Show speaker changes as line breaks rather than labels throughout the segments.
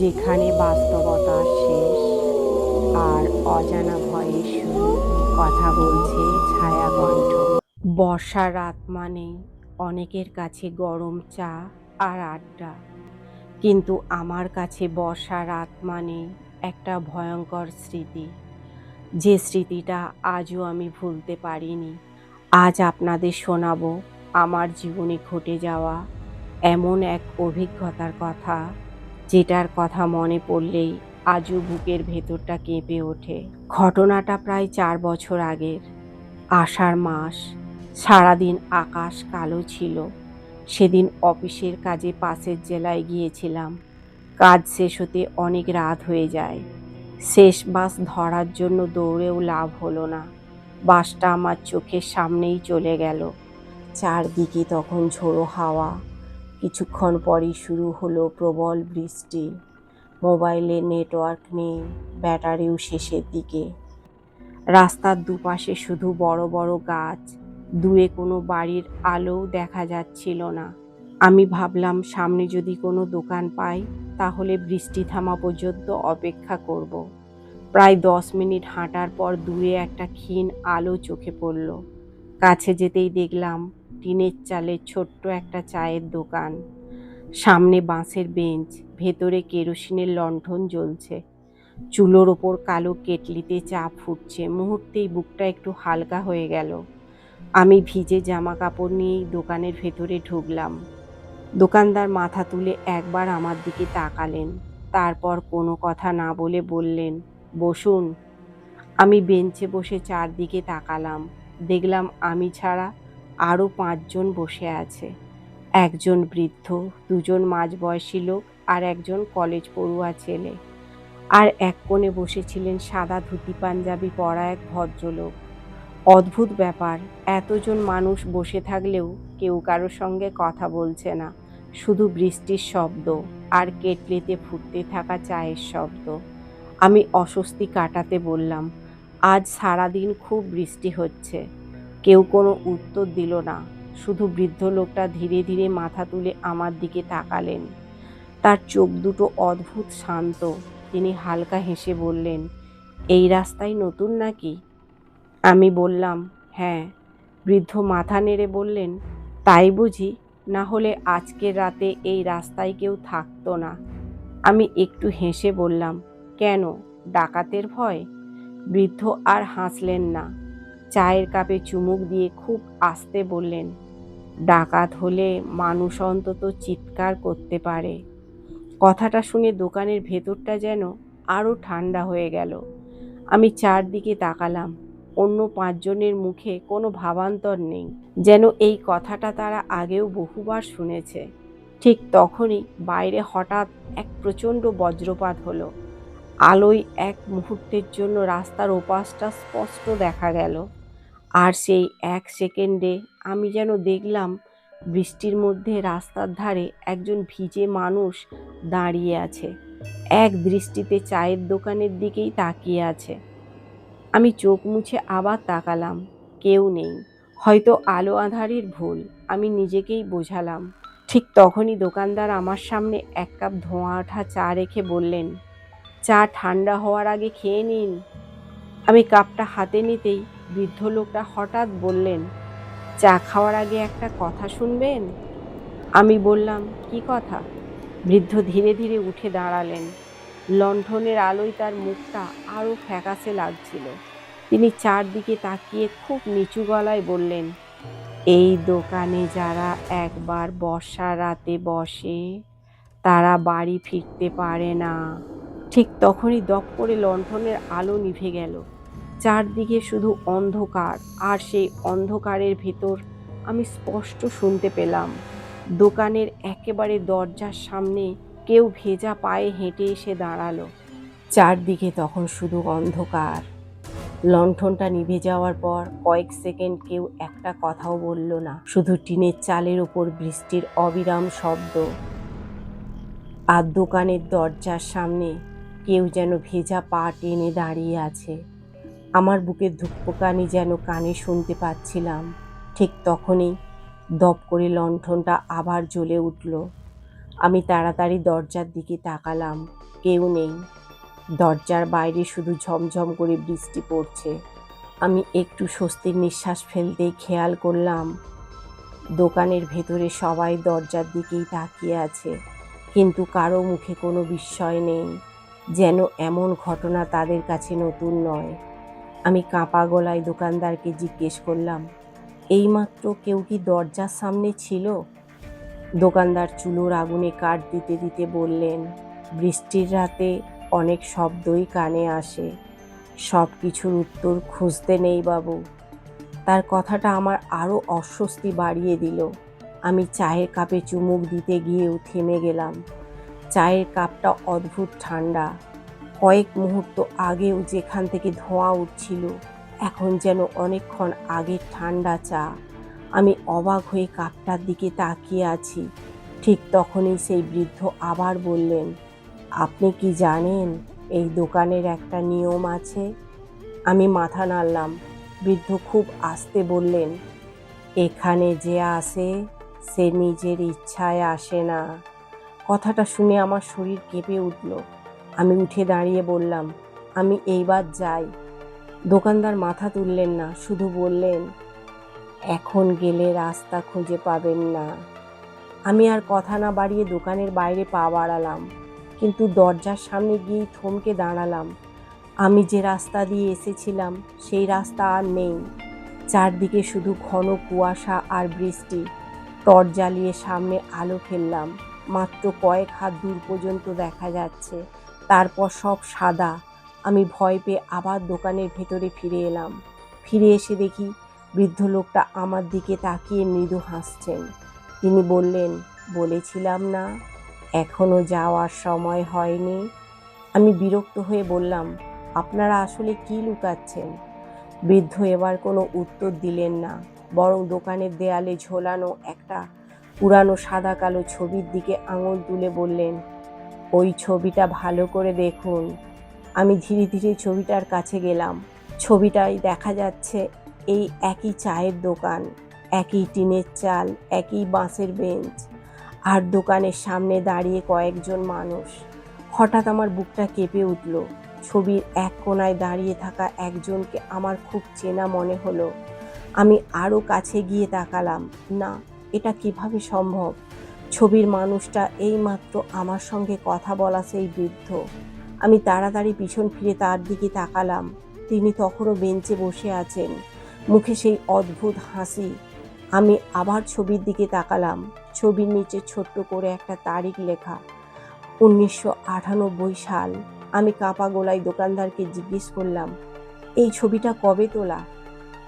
যেখানে বাস্তবতার শেষ আর অজানা ভয়ে শুরু। কথা বলছে ছায়াকণ্ঠ। বর্ষার রাত মানে অনেকের কাছে গরম চা আর আড্ডা, কিন্তু আমার কাছে বর্ষার রাত মানে একটা ভয়ঙ্কর স্মৃতি, যে স্মৃতিটা আজও আমি ভুলতে পারিনি। আজ আপনাদের শোনাবো আমার জীবনে ঘটে যাওয়া এমন এক অভিজ্ঞতার কথা, যেটার কথা মনে পড়লেই আজও বুকের ভেতরটা কেঁপে ওঠে। ঘটনাটা প্রায় 4 বছর আগের। আষাঢ় মাস, সারাদিন আকাশ কালো ছিল। সেদিন অফিসের কাজে পাশের জেলায় গিয়েছিলাম। কাজ শেষ হতে অনেক রাত হয়ে যায়। শেষ বাস ধরার জন্য দৌড়েও লাভ হলো না। বাসটা আমার চোখের সামনেই চলে গেল। চারদিকে তখন ঝোড়ো হাওয়া। কিছুক্ষণ পরই শুরু হলো প্রবল বৃষ্টি। মোবাইলে নেটওয়ার্ক নেই, ব্যাটারিও শেষের দিকে। রাস্তার দুপাশে শুধু বড় বড় গাছ, দূরে কোনো বাড়ির আলোও দেখা যাচ্ছিল না। আমি ভাবলাম সামনে যদি কোনো দোকান পাই তাহলে বৃষ্টি থামা পর্যন্ত অপেক্ষা করব। প্রায় 10 মিনিট হাঁটার পর দূরে একটা ক্ষীণ আলো চোখে পড়ল। কাছে যেতেই দেখলাম টিনের চালের ছোট্ট একটা চায়ের দোকান। সামনে বাঁশের বেঞ্চ, ভেতরে কেরোসিনের লণ্ঠন জ্বলছে। চুলোর ওপর কালো কেটলিতে চা ফুটছে। মুহূর্তেই বুকটা একটু হালকা হয়ে গেল। আমি ভিজে জামা কাপড় নিয়েই দোকানের ভেতরে ঢুকলাম। দোকানদার মাথা তুলে একবার আমার দিকে তাকালেন, তারপর কোনো কথা না বলে বললেন, বসুন। আমি বেঞ্চে বসে চারদিকে তাকালাম। দেখলাম আমি ছাড়া আরও 5 জন বসে আছে। একজন বৃদ্ধ, 2 জন মাঝবয়সী লোক আর একজন কলেজ পড়ুয়া ছেলে। আর এক কোণে বসেছিলেন সাদা ধুতি পাঞ্জাবি পরা এক ভদ্রলোক। অদ্ভুত ব্যাপার, এতজন মানুষ বসে থাকলেও কেউ কারোর সঙ্গে কথা বলছে না। শুধু বৃষ্টির শব্দ আর কেটলিতে ফুটতে থাকা চায়ের শব্দ। আমি অস্বস্তি কাটাতে বললাম, আজ সারাদিন খুব বৃষ্টি হচ্ছে। কেউ কোনো উত্তর দিল না। শুধু বৃদ্ধ লোকটা ধীরে ধীরে মাথা তুলে আমার দিকে তাকালেন। তার চোখ দুটো অদ্ভুত শান্ত। তিনি হালকা হেসে বললেন, এই রাস্তায় নতুন নাকি? আমি বললাম, হ্যাঁ। বৃদ্ধ মাথা নেড়ে বললেন, তাই বুঝি? না হলে আজকের রাতে এই রাস্তায় কেউ থাকতো না। আমি একটু হেসে বললাম, কেন, ডাকাতের ভয়? বৃদ্ধ আর হাসলেন না। চায়ের কাপে চুমুক দিয়ে খুব আস্তে বললেন, ডাকাত হলে মানুষ অন্তত চিৎকার করতে পারে। কথাটা শুনে দোকানের ভেতরটা যেন আরো ঠান্ডা হয়ে গেল। আমি চারদিকে তাকালাম। অন্য 5 জনের মুখে কোনো ভাবান্তর নেই, যেন এই কথাটা তারা আগেও বহুবার শুনেছে। ঠিক তখনই বাইরে হঠাৎ এক প্রচণ্ড বজ্রপাত হলো। আলোয় এক মুহূর্তের জন্য রাস্তার ওপাশটা স্পষ্ট দেখা গেল। আর সেই 1 সেকেন্ডে আমি যেন দেখলাম বৃষ্টির মধ্যে রাস্তার ধারে একজন ভিজে মানুষ দাঁড়িয়ে আছে, এক দৃষ্টিতে চায়ের দোকানের দিকেই তাকিয়ে আছে। আমি চোখ মুছে আবার তাকালাম। কেউ নেই। হয়তো আলো আঁধারির ভুল, আমি নিজেকেই বোঝালাম। ঠিক তখনই দোকানদার আমার সামনে 1 কাপ ধোঁয়া ওঠা চা রেখে বললেন, চা ঠান্ডা হওয়ার আগে খেয়ে নিন। আমি কাপটা হাতে নিতেই বৃদ্ধ লোকটা হঠাৎ বললেন, চা খাওয়ার আগে একটা কথা শুনবেন? আমি বললাম, কি কথা? বৃদ্ধ ধীরে ধীরে উঠে দাঁড়ালেন। লণ্ঠনের আলোয় তার মুখটা আরো ফ্যাকাসে লাগছিল। তিনি চারদিকে তাকিয়ে খুব নিচু গলায় বললেন, এই দোকানে যারা একবার বর্ষার রাতে বসে তারা বাড়ি ফিরতে পারে না। ঠিক তখনই দপ করে লণ্ঠনের আলো নিভে গেল। চারদিকে শুধু অন্ধকার, আর সেই অন্ধকারের ভেতর আমি স্পষ্ট শুনতে পেলাম দোকানের একেবারে দরজার সামনে কেউ ভেজা পায়ে হেঁটে এসে দাঁড়ালো। চারদিকে তখন শুধু অন্ধকার। লণ্ঠনটা নিভে যাওয়ার পর কয়েক সেকেন্ড কেউ একটা কথাও বলল না। শুধু টিনের চালের ওপর বৃষ্টির অবিরাম শব্দ। আর দোকানের দরজার সামনে কেউ যেন ভেজা পা টেনে দাঁড়িয়ে আছে। আমার বুকের ধুকপুকানি যেন কানে শুনতে পাচ্ছিলাম। ঠিক তখনই দপ করে লণ্ঠনটা আবার জ্বলে উঠল। আমি তাড়াতাড়ি দরজার দিকে তাকালাম। কেউ নেই। দরজার বাইরে শুধু ঝমঝম করে বৃষ্টি পড়ছে। আমি একটু স্বস্তির নিঃশ্বাস ফেলতেই খেয়াল করলাম দোকানের ভেতরে সবাই দরজার দিকেই তাকিয়ে আছে, কিন্তু কারো মুখে কোনো বিস্ময় নেই, যেন এমন ঘটনা তাদের কাছে নতুন নয়। আমি কাঁপা গলায় দোকানদারকে জিজ্ঞেস করলাম, এইমাত্র কেউ কি দরজার সামনে ছিল? দোকানদার চুলোর আগুনে কাঠ দিতে দিতে বললেন, বৃষ্টির রাতে অনেক শব্দই কানে আসে, সব কিছুর উত্তর খুঁজতে নেই বাবু। তার কথাটা আমার আরও অস্বস্তি বাড়িয়ে দিল। আমি চায়ের কাপে চুমুক দিতে গিয়েও থেমে গেলাম। চায়ের কাপটা অদ্ভুত ঠান্ডা। কয়েক মুহূর্ত আগেও যেখান থেকে ধোঁয়া উঠছিল, এখন যেন অনেকক্ষণ আগের ঠান্ডা চা। আমি অবাক হয়ে কাপটার দিকে তাকিয়ে আছি। ঠিক তখনই সেই বৃদ্ধ আবার বললেন, আপনি কি জানেন এই দোকানের একটা নিয়ম আছে? আমি মাথা নাড়লাম। বৃদ্ধ খুব আস্তে বললেন, এখানে যে আসে সে নিজের ইচ্ছায় আসে না। কথাটা শুনে আমার শরীর কেঁপে উঠল। আমি উঠে দাঁড়িয়ে বললাম, আমি এইবার যাই। দোকানদার মাথা তুললেন না, শুধু বললেন, এখন গেলে রাস্তা খুঁজে পাবেন না। আমি আর কথা না বাড়িয়ে দোকানের বাইরে পা বাড়ালাম, কিন্তু দরজার সামনে গিয়েই থমকে দাঁড়ালাম। আমি যে রাস্তা দিয়ে এসেছিলাম সেই রাস্তা আর নেই। চারদিকে শুধু ঘন কুয়াশা আর বৃষ্টি। টর্চ জ্বালিয়ে সামনে আলো ফেললাম। মাত্র কয়েক হাত দূর পর্যন্ত দেখা যাচ্ছে, তারপর সব সাদা। আমি ভয় পেয়ে আবার দোকানের ভেতরে ফিরে এলাম। ফিরে এসে দেখি বৃদ্ধ লোকটা আমার দিকে তাকিয়ে মৃদু হাসছেন। তিনি বললেন, বলেছিলাম না এখনো যাওয়ার সময় হয়নি। আমি বিরক্ত হয়ে বললাম, আপনারা আসলে কি লুকাচ্ছেন? বৃদ্ধ এবার কোনো উত্তর দিলেন না, বরং দোকানের দেয়ালে ঝোলানো একটা পুরানো সাদা কালো ছবির দিকে আঙুল তুলে বললেন, ওই ছবিটা ভালো করে দেখুন। আমি ধীরে ধীরে ছবিটার কাছে গেলাম। ছবিটায় দেখা যাচ্ছে এই একই চায়ের দোকান, একই টিনের চাল, একই বাঁশের বেঞ্চ, আর দোকানের সামনে দাঁড়িয়ে কয়েকজন মানুষ। হঠাৎ আমার বুকটা কেঁপে উঠল। ছবির এক কোণায় দাঁড়িয়ে থাকা একজনকে আমার খুব চেনা মনে হলো। আমি আরও কাছে গিয়ে তাকালাম। না, এটা কিভাবে সম্ভব? ছবির মানুষটা এইমাত্র আমার সঙ্গে কথা বলা সেই বৃদ্ধ। আমি তাড়াতাড়ি পিছন ফিরে তার দিকে তাকালাম। তিনি তখনও বেঞ্চে বসে আছেন, মুখে সেই অদ্ভুত হাসি। আমি আবার ছবির দিকে তাকালাম। ছবির নিচে ছোট্ট করে একটা তারিখ লেখা, 1998 সাল। আমি কাঁপা গলায় দোকানদারকে জিজ্ঞেস করলাম, এই ছবিটা কবে তোলা?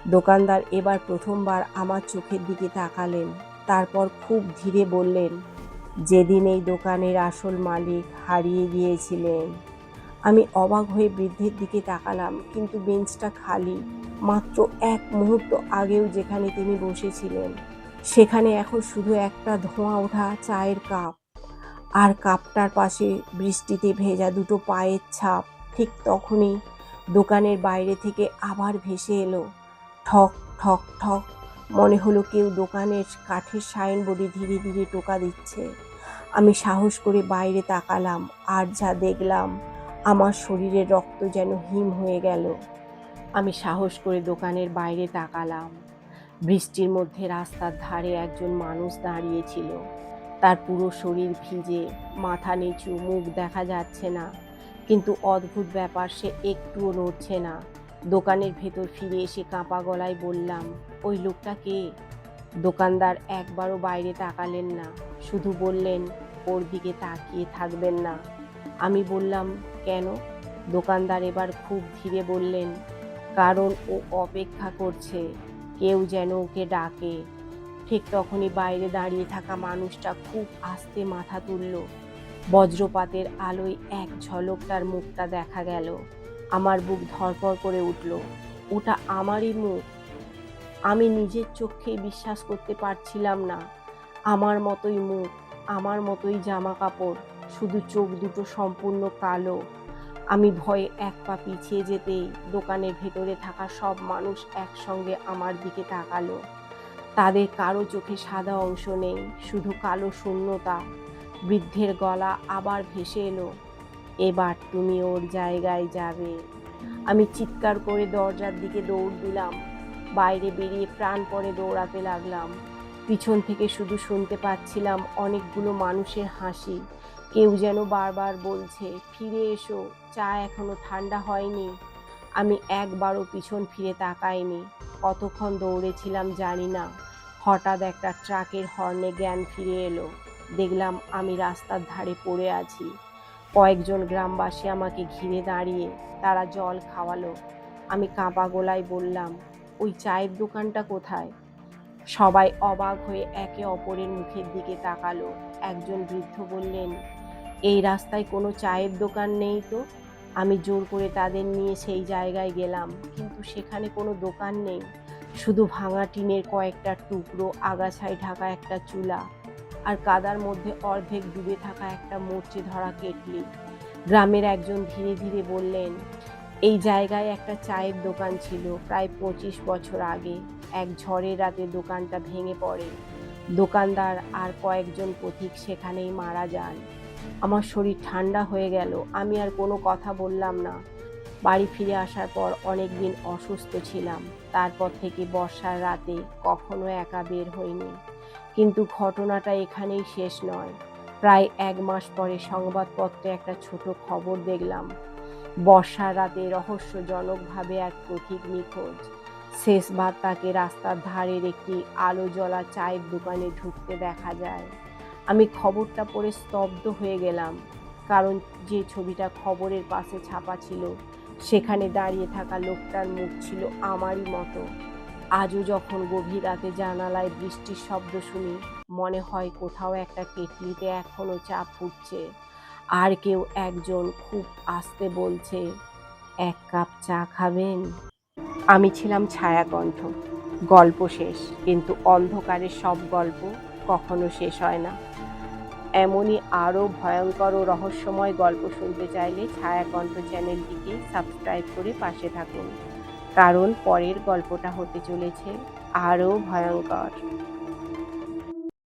দোকানদার এবার প্রথমবার আমার চোখের দিকে তাকালেন, তারপর খুব ধীরে বললেন, যেদিন এই দোকানের আসল মালিক হারিয়ে গিয়েছিলেন। আমি অবাক হয়ে বৃদ্ধের দিকে তাকালাম, কিন্তু বেঞ্চটা খালি। মাত্র এক মুহূর্ত আগেও যেখানে তিনি বসেছিলেন, সেখানে এখন শুধু একটা ধোঁয়া ওঠা চায়ের কাপ, আর কাপটার পাশে বৃষ্টিতে ভেজা দুটো পায়ের ছাপ। ঠিক তখনই দোকানের বাইরে থেকে আবার ভেসে এলো, ঠক ঠক ঠক। মনে হলো কেউ দোকানের কাঠের সাইনবোর্ডে ধীরে ধীরে টোকা দিচ্ছে। আমি সাহস করে বাইরে তাকালাম, আর যা দেখলাম, আমার শরীরের রক্ত যেন হিম হয়ে গেল। আমি সাহস করে দোকানের বাইরে তাকালাম। বৃষ্টির মধ্যে রাস্তার ধারে একজন মানুষ দাঁড়িয়েছিল। তার পুরো শরীর ভিজে, মাথা নিচু, মুখ দেখা যাচ্ছে না, কিন্তু অদ্ভুত ব্যাপার, সে একটুও নড়ছে না। দোকানের ভেতর ফিরে এসে কাঁপা গলায় বললাম, ওই লোকটা কে? দোকানদার একবারও বাইরে তাকালেন না, শুধু বললেন, ওর দিকে তাকিয়ে থাকবেন না। আমি বললাম, কেন? দোকানদার এবার খুব ধীরে বললেন, কারণ ও অপেক্ষা করছে, কেউ যেন ওকে ডাকে। ঠিক তখনই বাইরে দাঁড়িয়ে থাকা মানুষটা খুব আস্তে মাথা তুলল। বজ্রপাতের আলোয় এক ঝলক তার মুখটা দেখা গেল। আমার বুক ধড়ফড় করে উঠল। ওটা আমারই মুখ। আমি নিজের চোখেই বিশ্বাস করতে পারছিলাম না। আমার মতোই মুখ, আমার মতোই জামা কাপড়, শুধু চোখ দুটো সম্পূর্ণ কালো। আমি ভয়ে এক পা পিছিয়ে যেতেই দোকানের ভেতরে থাকা সব মানুষ একসঙ্গে আমার দিকে তাকালো। তাদের কারো চোখে সাদা অংশ নেই, শুধু কালো শূন্যতা। বৃদ্ধের গলা আবার ভেসে এলো, এবার তুমি ওর জায়গায় যাবে। আমি চিৎকার করে দরজার দিকে দৌড় দিলাম। বাইরে বেরিয়ে প্রাণপণে দৌড়াতে লাগলাম। পিছন থেকে শুধু শুনতে পাচ্ছিলাম অনেকগুলো মানুষের হাসি। কেউ যেন বারবার বলছে, ফিরে এসো, চা এখনো ঠান্ডা হয়নি। আমি একবারও পিছন ফিরে তাকাইনি। কতক্ষণ দৌড়েছিলাম জানি না। হঠাৎ একটা ট্রাকের হর্নে জ্ঞান ফিরে এলো। দেখলাম আমি রাস্তার ধারে পড়ে আছি। কয়েকজন গ্রামবাসী আমাকে ঘিরে দাঁড়িয়ে, তারা জল খাওয়ালো। আমি কাঁপা গলায় বললাম, ওই চায়ের দোকানটা কোথায়? সবাই অবাক হয়ে একে অপরের মুখের দিকে তাকালো। একজন বৃদ্ধ বললেন, এই রাস্তায় কোনো চায়ের দোকান নেই তো। আমি জোর করে তাদের নিয়ে সেই জায়গায় গেলাম, কিন্তু সেখানে কোনো দোকান নেই। শুধু ভাঙা টিনের কয়েকটা টুকরো, আগাছায় ঢাকা একটা চুলা, আর কাদার মধ্যে অর্ধেক ডুবে থাকা একটা মরচে ধরা কেটলি। গ্রামের একজন ধীরে ধীরে বললেন, এই জায়গায় একটা চায়ের দোকান ছিল প্রায় 25 বছর আগে। এক ঝড়ের রাতে দোকানটা ভেঙে পড়ে। দোকানদার আর কয়েকজন পথিক সেখানেই মারা যান। আমার শরীর ঠান্ডা হয়ে গেল। আমি আর কোনো কথা বললাম না। বাড়ি ফিরে আসার পর অনেক দিন অসুস্থ ছিলাম। তারপর থেকে বর্ষার রাতে কখনো একা বের হইনি। কিন্তু ঘটনাটা এখানেই শেষ নয়। প্রায় 1 মাস পরে সংবাদপত্রে একটা ছোট খবর দেখলাম, বর্ষার রাতে রহস্যজনকভাবে এক পথিক নিখোঁজ। শেষবার তাকে রাস্তার ধারের একটি আলো জ্বলা চায়ের দোকানে ঢুকতে দেখা যায়। আমি খবরটা পড়ে স্তব্ধ হয়ে গেলাম, কারণ যে ছবিটা খবরের পাশে ছাপা ছিল সেখানে দাঁড়িয়ে থাকা লোকটার মুখ ছিল আমারই মতো। আজও যখন গভীর রাতে জানালায় বৃষ্টির শব্দ শুনি, মনে হয় কোথাও একটা কেটলিতে এখনো চা ফুটছে, আর কেউ একজন খুব আস্তে বলছে, এক কাপ চা খাবেন? আমি ছিলাম ছায়াকণ্ঠ। গল্প শেষ, কিন্তু অন্ধকারের সব গল্প কখনো শেষ হয় না। এমনই আরও ভয়ঙ্কর ও রহস্যময় গল্প শুনতে চাইলে ছায়াকণ্ঠ চ্যানেলটিকে সাবস্ক্রাইব করে পাশে থাকুন, কারণ পরের গল্পটা হতে চলেছে আরও ভয়ঙ্কর।